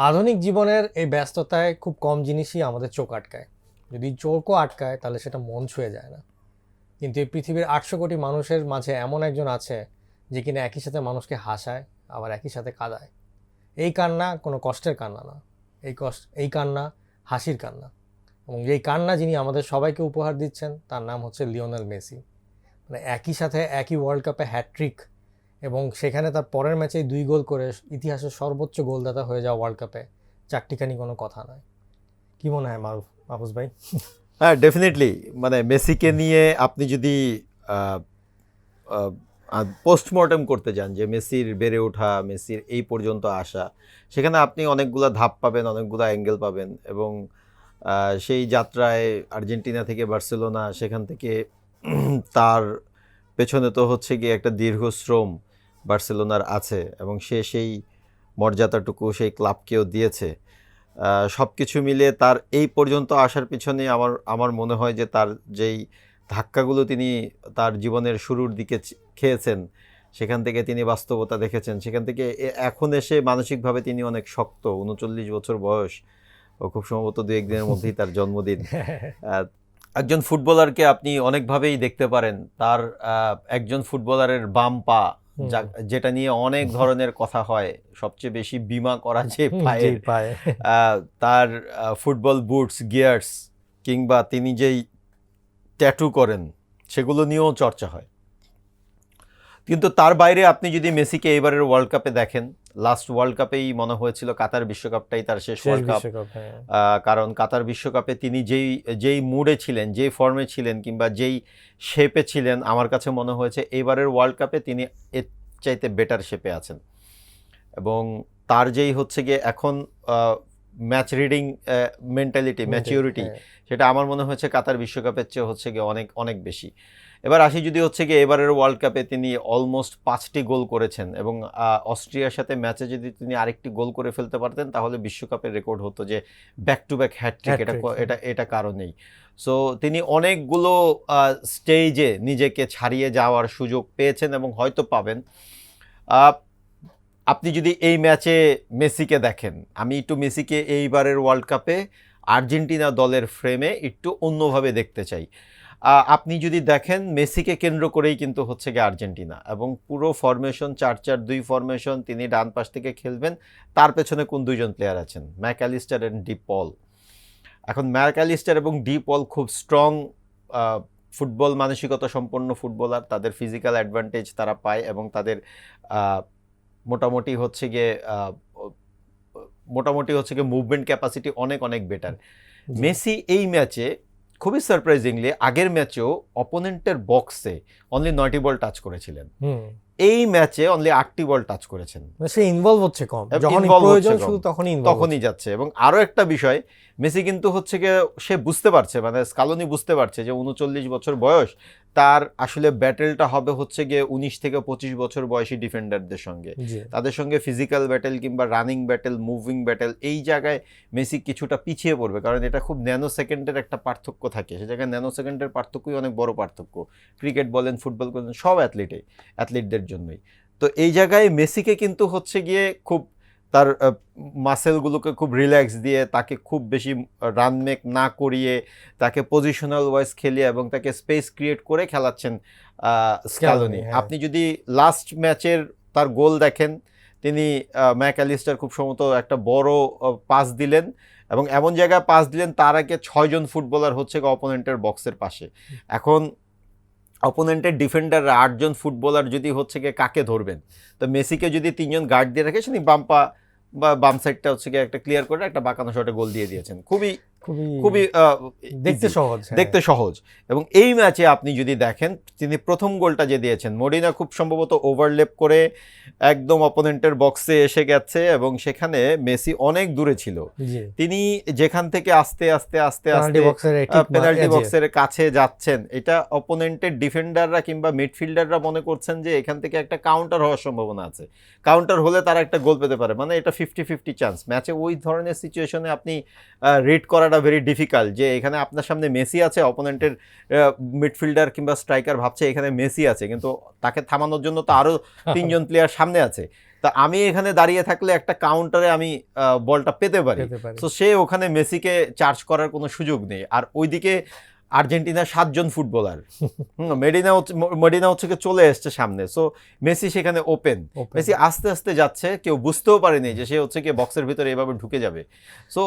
আধুনিক জীবনের এই ব্যস্ততায় খুব কম জিনিসই আমাদের চোখ আটকায়। যদি চোখও আটকায় তাহলে সেটা মন ছুঁয়ে যায় না। কিন্তু এই পৃথিবীর 800 কোটি মানুষের মাঝে এমন একজন আছে যে কিনা একই সাথে মানুষকে হাসায় আবার একই সাথে কাঁদায়। এই কান্না কোনো কষ্টের কান্না না, এই কান্না হাসির কান্না। এবং এই কান্না যিনি আমাদের সবাইকে উপহার দিচ্ছেন তার নাম হচ্ছে লিওনেল মেসি। মানে একই সাথে একই ওয়ার্ল্ড কাপে হ্যাটট্রিক এবং সেখানে তার পরের ম্যাচেই 2 গোল করে ইতিহাসের সর্বোচ্চ গোলদাতা হয়ে যাওয়া ওয়ার্ল্ড কাপে চারটিখানি কোনো কথা নয়। কি মনে হয় মাহফুজ ভাই? হ্যাঁ, ডেফিনেটলি। মানে মেসিকে নিয়ে আপনি যদি পোস্টমর্টেম করতে যান যে মেসির বেড়ে ওঠা, মেসির এই পর্যন্ত আসা, সেখানে আপনি অনেকগুলো ধাপ পাবেন, অনেকগুলো অ্যাঙ্গেল পাবেন। এবং সেই যাত্রায় আর্জেন্টিনা থেকে বার্সেলোনা, সেখান থেকে তার পেছনে তো হচ্ছে গিয়ে একটা দীর্ঘ শ্রম বার্সেলোনার আছে, এবং সে সেই মর্যাদাটুকু সেই ক্লাবকেও দিয়েছে। সব কিছু মিলে তার এই পর্যন্ত আসার পিছনে আমার মনে হয় যে তার যেই ধাক্কাগুলো তিনি তার জীবনের শুরুর দিকে খেয়েছেন, সেখান থেকে তিনি বাস্তবতা দেখেছেন, সেখান থেকে এখন এসে মানসিকভাবে তিনি অনেক শক্ত। 39 বছর বয়স, ও খুব সম্ভবত 2-1 দিনের মধ্যেই তার জন্মদিন। একজন ফুটবলারকে আপনি অনেকভাবেই দেখতে পারেন। তার একজন ফুটবলারের বাম পা, যেটা নিয়ে অনেক ধরনের কথা হয়, সবচেয়ে বেশি বিমা করা যে পায়ের, তার ফুটবল বুটস, গিয়ার্স, কিংবা তিনি যেই ট্যাটু করেন, সেগুলো নিয়েও চর্চা হয়। কিন্তু তার বাইরে আপনি যদি মেসিকে এবারের ওয়ার্ল্ড কাপে দেখেন, লাস্ট ওয়ার্ল্ড কাপেই মনে হয়েছিল কাতার বিশ্বকাপটাই তার শেষ ওয়ার্ল্ড কাপ। কারণ কাতার বিশ্বকাপে তিনি যেই মুডে ছিলেন, যেই ফর্মে ছিলেন, কিংবা যেই শেপে ছিলেন, আমার কাছে মনে হয়েছে এবারের ওয়ার্ল্ড কাপে তিনি এর চাইতে বেটার শেপে আছেন। এবং তার যেই হচ্ছে গিয়ে এখন ম্যাচ রিডিং মেন্টালিটি, ম্যাচিউরিটি, সেটা আমার মনে হয়েছে কাতার বিশ্বকাপের চেয়ে হচ্ছে গিয়ে অনেক অনেক বেশি। এবার আসি যদি হচ্ছে গিয়ে এবারের ওয়ার্ল্ড কাপে তিনি অলমোস্ট 5টি গোল করেছেন, এবং অস্ট্রিয়ার সাথে ম্যাচে যদি তিনি আরেকটি গোল করে ফেলতে পারতেন তাহলে বিশ্বকাপের রেকর্ড হতো যে ব্যাক টু ব্যাক হ্যাটট্রিক। এটা কারণেই। সো তিনি অনেকগুলো স্টেজে নিজেকে ছাড়িয়ে যাওয়ার সুযোগ পেয়েছেন এবং হয়তো পাবেন। আপনি যদি এই ম্যাচে মেসিকে দেখেন, আমি একটু মেসিকে এইবারের ওয়ার্ল্ড কাপে আর্জেন্টিনা দলের ফ্রেমে একটু অন্যভাবে দেখতে চাই। আপনি যদি দেখেন মেসিকে কেন্দ্র করেই কিন্তু হচ্ছে গিয়ে আর্জেন্টিনা, এবং পুরো ফরমেশন 4-4-2 ফরমেশন, তিনি ডান পাশ থেকে খেলবেন। তার পেছনে কোন দুইজন প্লেয়ার আছেন? ম্যাকঅ্যালিস্টার এন্ড ডি পল। এখন ম্যাকঅ্যালিস্টার এবং ডি পল খুব স্ট্রং ফুটবল মানসিকতা সম্পন্ন ফুটবলার। তাদের ফিজিক্যাল অ্যাডভান্টেজ তারা পায়, এবং তাদের মোটামুটি হচ্ছে গিয়ে মুভমেন্ট ক্যাপাসিটি অনেক অনেক বেটার। মেসি এই ম্যাচে খুবই সারপ্রাইজিংলি আগের ম্যাচেও অপোনেন্টের বক্সে অনলি 9টি বল টাচ করেছিলেন, এই ম্যাচে অনলি 8টি বল টাচ করেছেন। সে ইনভলভ হচ্ছে কম, যখন প্রয়োজন শুধু তখনই যাচ্ছে। এবং আরো একটা বিষয়, মেসি কিন্তু হচ্ছে গিয়ে সে বুঝতে পারছে, মানে স্কালোনি বুঝতে পারছে যে 39 বছর বয়স, তার আসলে ব্যাটেলটা হবে হচ্ছে গিয়ে 19 থেকে 25 বছর বয়সী ডিফেন্ডারদের সঙ্গে। তাদের সঙ্গে ফিজিক্যাল ব্যাটেল কিংবা রানিং ব্যাটেল, মুভিং ব্যাটেল, এই জায়গায় মেসি কিছুটা পিছিয়ে পড়বে, কারণ এটা খুব ন্যানো সেকেন্ডের একটা পার্থক্য থাকে। সে জায়গায় ন্যানো সেকেন্ডের পার্থক্যই অনেক বড় পার্থক্য, ক্রিকেট বলেন, ফুটবল বলেন, সব অ্যাথলিটদের জন্যই। তো এই জায়গায় মেসিকে কিন্তু হচ্ছে গিয়ে খুব তার মাসেলগুলোকে খুব রিল্যাক্স দিয়ে, তাকে খুব বেশি রান মেক না করিয়ে, তাকে পজিশনাল ওয়াইজ খেলিয়ে এবং তাকে স্পেস ক্রিয়েট করে খেলাচ্ছেন স্ক্যালোনি। আপনি যদি লাস্ট ম্যাচের তার গোল দেখেন, তিনি ম্যাকঅ্যালিস্টার খুব সম্ভবত একটা বড় পাস দিলেন, এবং এমন জায়গায় পাস দিলেন তার আগে 6 জন ফুটবলার হচ্ছে অপোনেন্টের বক্সের পাশে। এখন অপোনেন্টের ডিফেন্ডাররা 8 জন ফুটবলার যদি হচ্ছে গিয়ে কাকে ধরবেন, তো মেসিকে যদি 3 জন গার্ড দিয়ে রাখে, তিনি বাম সাইডটা হচ্ছে গিয়ে একটা ক্লিয়ার করে একটা বাঁকানো শটে গোল দিয়ে দিয়েছেন। খুবই দেখতে সহজ। এবং এই ম্যাচে আপনি যদি দেখেন, তিনি প্রথম গোলটা যে দিয়েছেন, মরিনা খুব সম্ভবত ওভারলেপ করে একদম অপোনেন্টের বক্সে এসে গেছে, এবং সেখানে মেসি অনেক দূরে ছিল। তিনি যেখান থেকে আস্তে আস্তে পেনাল্টি বক্সের কাছে যাচ্ছেন, এটা অপোনেন্টের ডিফেন্ডাররা কিংবা মিডফিল্ডাররা মনে করছেন যে এখান থেকে একটা কাউন্টার হওয়ার সম্ভাবনা আছে, কাউন্টার হলে তারা একটা গোল পেতে পারে, মানে এটা 50-50 চান্স। ম্যাচে ওই ধরনের সিচুয়েশনে আপনি রিড করাটা ভেরি ডিফিকাল্ট, যে এখানে আপনার সামনে মেসি আছে, অপোনেন্টের মিডফিল্ডার কিংবা স্ট্রাইকার ভাবছে এখানে মেসি আছে, কিন্তু তাকে থামানোর জন্য তো আরও 3 জন প্লেয়ার সামনে আছে। তা আমি এখানে দাঁড়িয়ে থাকলে একটা কাউন্টারে আমি বলটা পেতে পারি, তো সে ওখানে মেসিকে চার্জ করার কোনো সুযোগ নেই। আর ওইদিকে আর্জেন্টিনার 7 জন ফুটবলার, মেডিনা হচ্ছে চলে এসছে সামনে, সো মেসি সেখানে ওপেন। মেসি আস্তে আস্তে যাচ্ছে, কেউ বুঝতেও পারেনি যে সে হচ্ছে কি বক্সের ভিতরে এভাবে ঢুকে যাবে। সো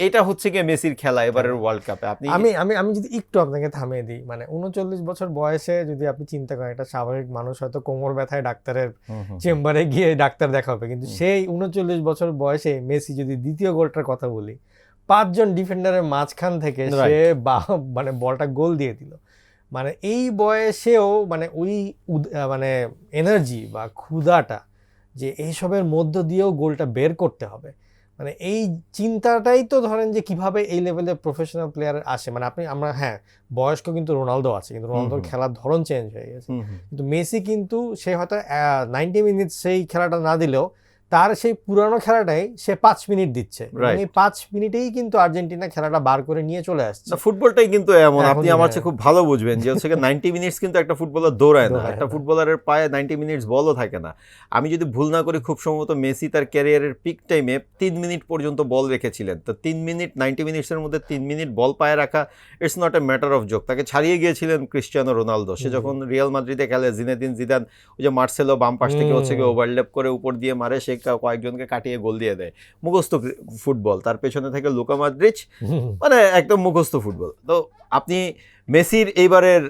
এটা হচ্ছে কি মেসির খেলা এবারের ওয়ার্ল্ড কাপে। আপনি আমি যদি একটু আপনাকে থামিয়ে দিই, মানে 39 বছর বয়সে যদি আপনি চিন্তা করেন, একটা স্বাভাবিক মানুষ হয়তো কোমর ব্যথায় ডাক্তারের চেম্বারে গিয়ে ডাক্তার দেখা হবে, কিন্তু সেই 39 বছর বয়সে মেসি যদি দ্বিতীয় গোলটার কথা বলি, 5 জন ডিফেন্ডারের মাঝখান থেকে সে মানে বলটা গোল দিয়ে দিল। মানে এই বয়সেও মানে ওই মানে এনার্জি বা ক্ষুধাটা যে এইসবের মধ্য দিয়েও গোলটা বের করতে হবে, মানে এই চিন্তাটাই তো ধরেন যে কিভাবে এই লেভেলের প্রফেশনাল প্লেয়ার আসে। মানে আমরা বয়স্ক কিন্তু রোনালদো আছে, কিন্তু রোনালদোর খেলার ধরন চেঞ্জ হয়ে গেছে, কিন্তু মেসি কিন্তু সে হয়তো 90 মিনিট সেই খেলাটা না দিলেও তার সেই পুরানো খেলাটাই সে 5 মিনিট দিচ্ছে, এই 5 মিনিটেই কিন্তু আর্জেন্টিনা খেলাটা বার করে নিয়ে চলে আসছে। ফুটবলটাই কিন্তু এমন, আপনি আমার চেয়ে খুব ভালো বুঝবেন যে হচ্ছে 90 মিনিটস কিন্তু একটা ফুটবলার দৌড়ায় না, একটা ফুটবলারের পায়ে 90 মিনিটস বলও থাকে না। আমি যদি ভুল না করি খুব সম্ভবত মেসি তার ক্যারিয়ারের পিক টাইমে 3 মিনিট পর্যন্ত বল রেখেছিলেন। তো 3 মিনিট 90 মিনিটসের মধ্যে 3 মিনিট বল পায়ে রাখা, it's not a matter of joke. তাকে ছাড়িয়ে গিয়েছিলেন ক্রিস্টিয়ানো রোনালদো। সে যখন রিয়াল মাদ্রিদে খেলে, জিনেদিন জিদান ওই যে মার্সেলো বাম পাশ থেকে হচ্ছে ওভারল্যাপ করে উপর দিয়ে মারে, সে কয়েকজনকে কাটিয়ে গোল দিয়ে দেয়। মুখস্থ ফুটবল, তার পেছনে থেকে লুকা মডরিচ, মানে একদম মুখস্থ ফুটবল। তো আপনি মেসির এইবারের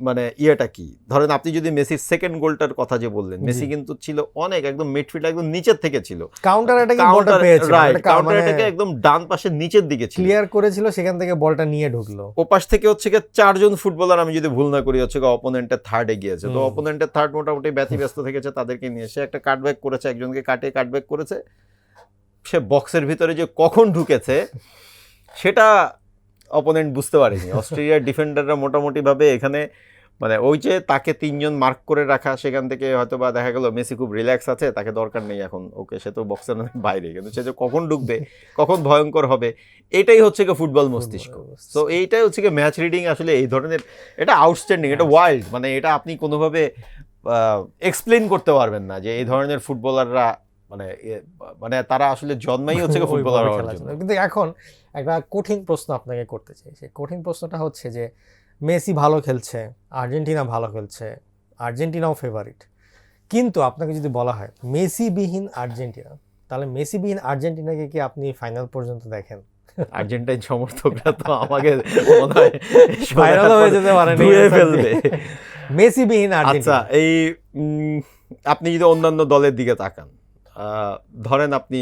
মানে ইয়েটা কি, ধরেন আপনি যদি মেসির সেকেন্ড গোলটার কথা যে বললেন, মেসি কিন্তু ছিল অনেক একদম মিডফিল্ড একদম নিচের থেকে ছিল, কাউন্টার অ্যাটাকে একদম ডান পাশের নিচের দিকে ছিল, ক্লিয়ার করেছিল, সেখান থেকে বলটা নিয়ে ঢুকলো। ওপাশ থেকে হচ্ছে 4 জন ফুটবলার, আমি যদি ভুল না করি হচ্ছে অপোনেন্টের থার্ডে গিয়েছে। তো অপোনেন্টের থার্ড মোটামুটি ব্যতিব্যস্ত থেকেছে, তাদেরকে নিয়ে সে একটা কাটব্যাক করেছে, একজনকে কাটিয়ে কাটব্যাক করেছে, সে বক্সের ভিতরে যে কখন ঢুকেছে সেটা অপোনেন্ট বুঝতে পারেনি। অস্ট্রেলিয়ার ডিফেন্ডাররা মোটামুটি ভাবে এখানে মানে ওই যে তাকে 3 জন মার্ক করে রাখা, সেখান থেকে হয়তো বা দেখা গেল মেসি খুব রিল্যাক্স আছে, তাকে দরকার নেই এখন, ওকে সে তো বক্সের বাইরে, কিন্তু সে যে কখন ঢুকবে, কখন ভয়ঙ্কর হবে, এটাই হচ্ছে ফুটবল মস্তিষ্ক। তো এইটাই হচ্ছে ম্যাচ রিডিং, আসলে এই ধরনের এটা আউটস্ট্যান্ডিং, এটা ওয়াইল্ড, মানে এটা আপনি কোনোভাবে এক্সপ্লেন করতে পারবেন না যে এই ধরনের ফুটবলাররা মানে তারা আসলে জন্মাই হচ্ছে ফুটবলার হওয়ার জন্য। কিন্তু এখন একটা কঠিন প্রশ্ন আপনাকে করতে চাই, সেই কঠিন প্রশ্নটা হচ্ছে যে মেসি ভালো খেলছে, আর্জেন্টিনা ভালো খেলছে, আর্জেন্টিনাও ফেভারিট, কিন্তু আপনাকে যদি বলা হয় মেসি বিহীন আর্জেন্টিনা, তাহলে মেসি বিহীন আর্জেন্টিনাকে কি আপনি ফাইনাল পর্যন্ত দেখেন? আর্জেন্টাইন সমর্থকরা তো আমাকে মনে হয় ভাইরাল হয়ে যেতে পারে, ধুয়ে ফেলবে মেসি বিহীন আর্জেন্টিনা। আচ্ছা, এই আপনি যদি অন্যান্য দলের দিকে তাকান, ধরেন আপনি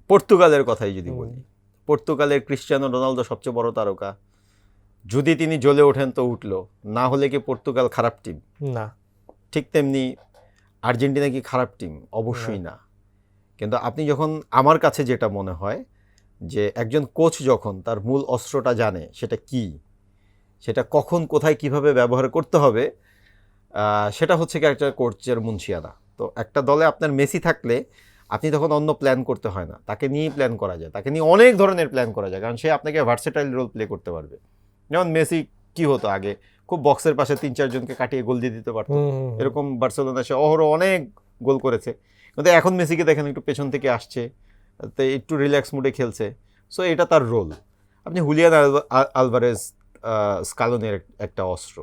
পর্তুগালের কথাই যদি বলি, পর্তুগালের ক্রিস্টিয়ানো রোনালদো সবচেয়ে বড় তারকা, যদি তিনি জ্বলে ওঠেন তো উঠলো, না হলে কি পর্তুগাল খারাপ টিম? না। ঠিক তেমনি আর্জেন্টিনা কি খারাপ টিম? অবশ্যই না। কিন্তু আপনি যখন, আমার কাছে যেটা মনে হয় যে একজন কোচ যখন তার মূল অস্ত্রটা জানে, সেটা কি, সেটা কখন কোথায় কিভাবে ব্যবহার করতে হবে, সেটা হচ্ছে কি একটা কোচের মুনশিয়ানা। তো একটা দলে আপনার মেসি থাকলে আপনি তখন অন্য প্ল্যান করতে হয় না, তাকে নিয়েই প্ল্যান করা যায়, তাকে নিয়ে অনেক ধরনের প্ল্যান করা যায়, কারণ সে আপনাকে ভার্সেটাইল রোল প্লে করতে পারবে। যেমন মেসি কি হতো আগে, খুব বক্সের পাশে 3-4 জনকে কাটিয়ে গোল দিয়ে দিতে পারতো, এরকম বার্সেলোনা সে অহরহ অনেক গোল করেছে। কিন্তু এখন মেসিকে দেখেন একটু পেছন থেকে আসছে, তো একটু রিল্যাক্স মুডে খেলছে, সো এটা তার রোল। আপনি হুলিয়ান আলভারেজ স্কালোনের একটা অস্ত্র,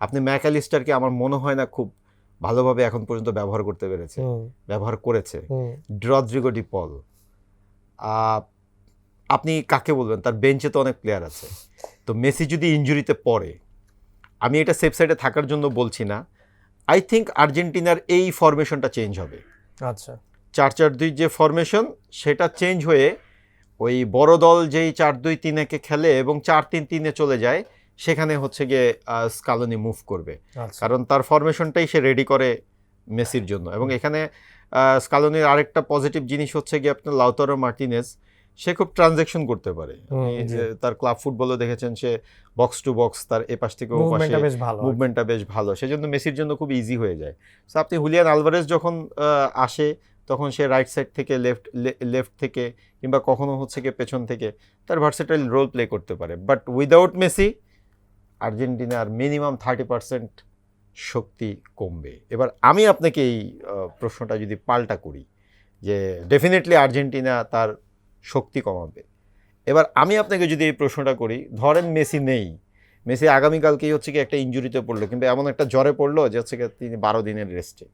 আপনি ম্যাকঅ্যালিস্টারকে আমার মনে হয় না খুব ভালোভাবে এখন পর্যন্ত ব্যবহার করতে পেরেছে, ব্যবহার করেছে। রদ্রিগো ডি পল, আপনি কাকে বলবেন, তার বেঞ্চে তো অনেক প্লেয়ার আছে। তো মেসি যদি ইনজুরিতে পড়ে, আমি এটা সেফ সাইডে থাকার জন্য বলছি না, আই থিঙ্ক আর্জেন্টিনার এই ফরমেশনটা চেঞ্জ হবে। আচ্ছা, 4-4-2 যে ফরমেশন, সেটা চেঞ্জ হয়ে ওই বড় দল যেই 4-2-3-1 খেলে এবং 4-3-3-এ চলে যায়, সেখানে হচ্ছে গিয়ে স্কালোনি মুভ করবে, কারণ তার ফরমেশনটাই সে রেডি করে মেসির জন্য। এবং এখানে স্কালোনির আরেকটা পজিটিভ জিনিস হচ্ছে গিয়ে আপনার লাউতারো মার্টিনেজ, সে খুব ট্রানজ্যাকশন করতে পারে। তার ক্লাব ফুটবলও দেখেছেন, সে বক্স টু বক্স, তার এপাশ থেকে ওপাশে মুভমেন্টটা বেশ ভালো, সেজন্য মেসির জন্য খুব ইজি হয়ে যায়। সো আপনি হুলিয়ান আলভারেজ যখন আসে, তখন সে রাইট সাইড থেকে লেফট থেকে কিংবা কখনো হচ্ছে গিয়ে পেছন থেকে তার ভার্সেটাইল রোল প্লে করতে পারে। বাট উইদাউট মেসি আর্জেন্টিনার মিনিমাম 30% শক্তি কমবে। এবার আমি আপনাকে এই প্রশ্নটা যদি পাল্টা করি যে ডেফিনেটলি আর্জেন্টিনা তার শক্তি কমাবে, এবার আমি আপনাকে যদি এই প্রশ্নটা করি, ধরেন মেসি নেই, মেসি আগামীকালকেই হচ্ছে কি একটা ইনজুরিতে পড়লো কিংবা এমন একটা জ্বরে পড়লো যে হচ্ছে কি তিনি 12 দিনের রেস্টে,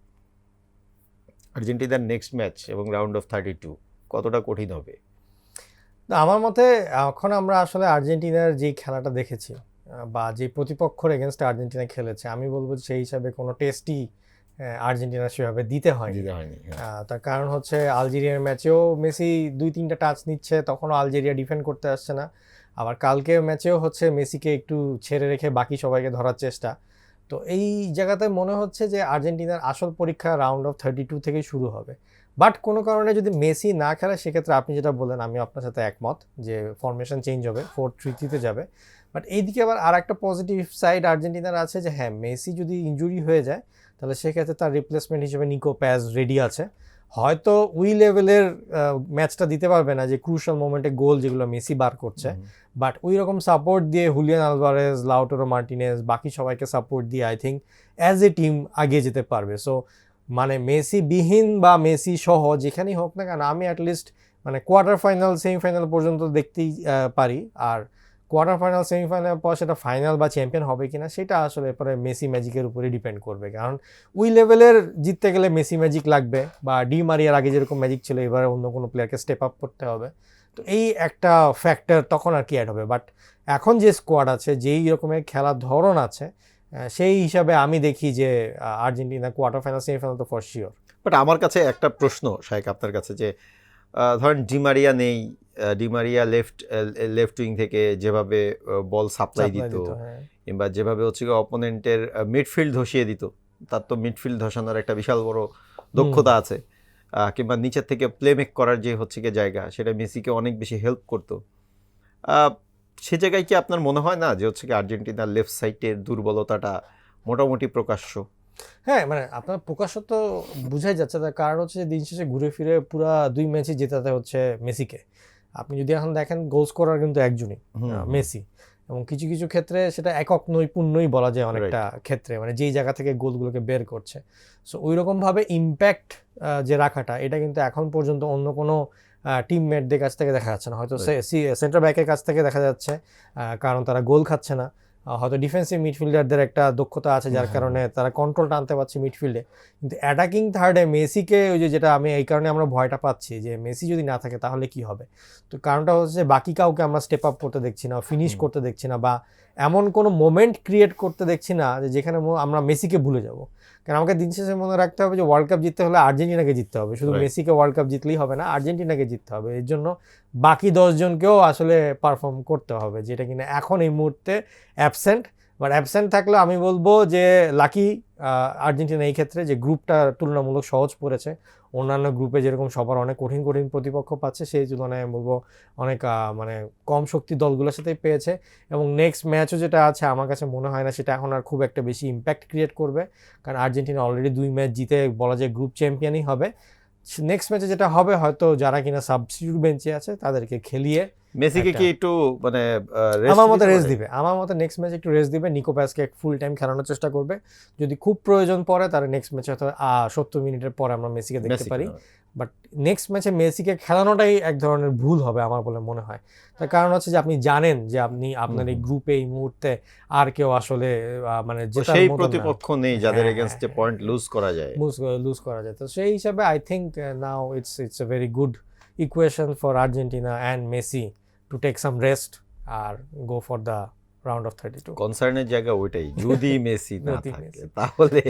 আর্জেন্টিনার নেক্সট ম্যাচ এবং রাউন্ড অফ 32 কতটা কঠিন হবে? না, আমার মতে এখন আমরা আসলে আর্জেন্টিনার যে খেলাটা দেখেছি বা যে প্রতিপক্ষের এগেনস্টে আর্জেন্টিনা খেলেছে, আমি বলবো যে সেই হিসাবে কোনো টেস্টই আর্জেন্টিনা সেভাবে দিতে হয়নি। হ্যাঁ। তার কারণ হচ্ছে আলজেরিয়ার ম্যাচেও মেসি 2-3টা টাচ নিচ্ছে, তখনও আলজেরিয়া ডিফেন্ড করতে আসছে না। আবার কালকের ম্যাচেও হচ্ছে মেসিকে একটু ছেড়ে রেখে বাকি সবাইকে ধরার চেষ্টা। তো এই জায়গাতে মনে হচ্ছে যে আর্জেন্টিনার আসল পরীক্ষা রাউন্ড অফ 32 থেকেই শুরু হবে। বাট কোনো কারণে যদি মেসি না খেলে, সেক্ষেত্রে আপনি যেটা বললেন আমি আপনার সাথে একমত যে ফরমেশন চেঞ্জ হবে, 4-3-3-তে যাবে। বাট এইদিকে আবার আর একটা পজিটিভ সাইড আর্জেন্টিনার আছে যে হ্যাঁ, মেসি যদি ইনজুরি হয়ে যায় তাহলে সেক্ষেত্রে তার রিপ্লেসমেন্ট হিসেবে নিকো প্যাজ রেডি আছে। হয়তো ওই লেভেলের ম্যাচটা দিতে পারবে না যে ক্রুশাল মোমেন্টে গোল যেগুলো মেসি বার করছে, বাট ওই রকম সাপোর্ট দিয়ে হুলিয়ান আলভারেজ, লাউটারো মার্টিনেজ, বাকি সবাইকে সাপোর্ট দিয়ে I think as a team এগিয়ে যেতে পারবে। সো মানে মেসি বিহীন বা মেসি সহ যেখানেই হোক না কেন, আমি অ্যাটলিস্ট মানে কোয়ার্টার ফাইনাল সেমিফাইনাল পর্যন্ত দেখতেই পারি। আর কোয়ার্টার ফাইনাল সেমিফাইনাল পর সেটা ফাইনাল বা চ্যাম্পিয়ন হবে কিনা সেটা আসলে পরে মেসি ম্যাজিকের উপরে ডিপেন্ড করবে। কারণ ওই লেভেলের জিততে গেলে মেসি ম্যাজিক লাগবে, বা ডি মারিয়ার আগে যেরকম ম্যাজিক ছিল এবারে অন্য কোনো প্লেয়ারকে স্টেপ আপ করতে হবে। তো এই একটা ফ্যাক্টর তখন আর কি অ্যাড হবে। বাট এখন যে স্কোয়াড আছে, যেই রকমের খেলার ধরন আছে, সেই হিসাবে আমি দেখি যে আর্জেন্টিনা কোয়ার্টার ফাইনাল সেমিফাইনাল তো ফর শিওর। বাট আমার কাছে একটা প্রশ্ন শাইক আপনার কাছে, যে ধরেন ডিমারিয়া নেই, ডিমারিয়া লেফট উইং থেকে যেভাবে বল সাপ্লাই দিত কিংবা যেভাবে হচ্ছে অপোনেন্টের মিডফিল্ড ধসিয়ে দিত, তার তো মিডফিল্ড ধসানোর একটা বিশাল বড় দক্ষতা আছে, কিংবা নিচের থেকে প্লেমেক করার যে হচ্ছে কি জায়গা, সেটা মেসিকে অনেক বেশি হেল্প করতো। সে জায়গায় কি আপনার মনে হয় না যে হচ্ছে কি আর্জেন্টিনার লেফট সাইডের দুর্বলতাটা মোটামুটি প্রকাশ্য? হ্যাঁ, মানে আপনার প্রকাশ্য তো বুঝাই যাচ্ছে। তার কারণ হচ্ছে দিন শেষে ঘুরে ফিরে পুরা 2 ম্যাচই জেতাতে হচ্ছে মেসিকে। আপনি যদি এখন দেখেন গোল স্কোরার কিন্তু একজনই, মেসি। এবং কিছু কিছু ক্ষেত্রে সেটা একক নৈপুণ্যই বলা যায় অনেকটা ক্ষেত্রে, মানে যেই জায়গা থেকে গোলগুলোকে বের করছে। সো ওই রকমভাবে ইম্প্যাক্ট যে রাখাটা, এটা কিন্তু এখন পর্যন্ত অন্য কোনো টিমমেটদের কাছ থেকে দেখা যাচ্ছে না। হয়তো সেন্টার ব্যাকের কাছ থেকে দেখা যাচ্ছে, কারণ তারা গোল খাচ্ছে না। হয়তো ডিফেন্সিভ মিডফিল্ডারদের একটা দক্ষতা আছে যার কারণে তারা কন্ট্রোলটা আনতে পারছে মিডফিল্ডে। কিন্তু অ্যাটাকিং থার্ডে মেসিকে ওই যেটা আমি এই কারণে আমরা ভয়টা পাচ্ছি যে মেসি যদি না থাকে তাহলে কি হবে। তো কারণটা হচ্ছে বাকি কাউকে আমরা স্টেপ আপ করতে দেখছি না, ফিনিশ করতে দেখছি না, বা এমন কোনো মোমেন্ট ক্রিয়েট করতে দেখছি না যে যেখানে আমরা মেসিকে ভুলে যাব। কারণ আমাকে দিন শেষে মনে রাখতে হবে যে ওয়ার্ল্ড কাপ জিততে হলে আর্জেন্টিনাকে জিততে হবে, শুধু মেসিকে ওয়ার্ল্ড কাপ জিতলেই হবে না, আর্জেন্টিনাকে জিততে হবে। এর জন্য বাকি 10 জনকেও আসলে পারফর্ম করতে হবে, যেটা কিনা এখন এই মুহূর্তে অ্যাবসেন্ট। বাট অ্যাবসেন্ট থাকলে আমি বলবো যে লাকি আর্জেন্টিনা এই ক্ষেত্রে, যে গ্রুপটা তুলনামূলক সহজ পড়েছে। অন্যান্য গ্রুপে যেরকম সবার অনেক কঠিন কঠিন প্রতিপক্ষ পাচ্ছে, সেই তুলনায় আমি বলবো অনেক মানে কম শক্তি দলগুলোর সাথেই পেয়েছে। এবং নেক্সট ম্যাচও যেটা আছে আমার কাছে মনে হয় না সেটা এখন আর খুব একটা বেশি ইম্প্যাক্ট ক্রিয়েট করবে, কারণ আর্জেন্টিনা অলরেডি 2 ম্যাচ জিতে বলা যায় গ্রুপ চ্যাম্পিয়নই হবে। নেক্সট ম্যাচে যেটা হবে, হয়তো যারা কিনা সাবস্টিটিউট বেঞ্চে আছে তাদেরকে খেলিয়ে মেসিকে কি একটু মানে আমার মতে রেস্ট দিবে। আমার মতে নেক্সট ম্যাচে একটু রেস্ট দিবে, নিকো প্যাসকে ফুল টাইম খেলানোর চেষ্টা করবে। যদি খুব প্রয়োজন পড়ে তাহলে নেক্সট ম্যাচে হয়তো 70 মিনিটের পরে আমরা মেসিকে দেখতে পারি। বাট নেক্সট ম্যাচে মেসিকে খেলানোটাই এক ধরনের ভুল হবে আমার বলে মনে হয়। তার কারণ হচ্ছে যে আপনি জানেন যে আপনি আপনার এই গ্রুপে এই মুহূর্তে আর কেউ আসলে মানে জেতার সেই মতো প্রতিপক্ষ নেই যাদের এগেইনস্টে পয়েন্ট লুজ করা যায়। তো সেই হিসাবে I think now it's a very good equation for Argentina and Messi to take some rest আর go for the round of 32. কনসার্নের জায়গা ওইটাই, যদি মেসি না থাকে তাহলে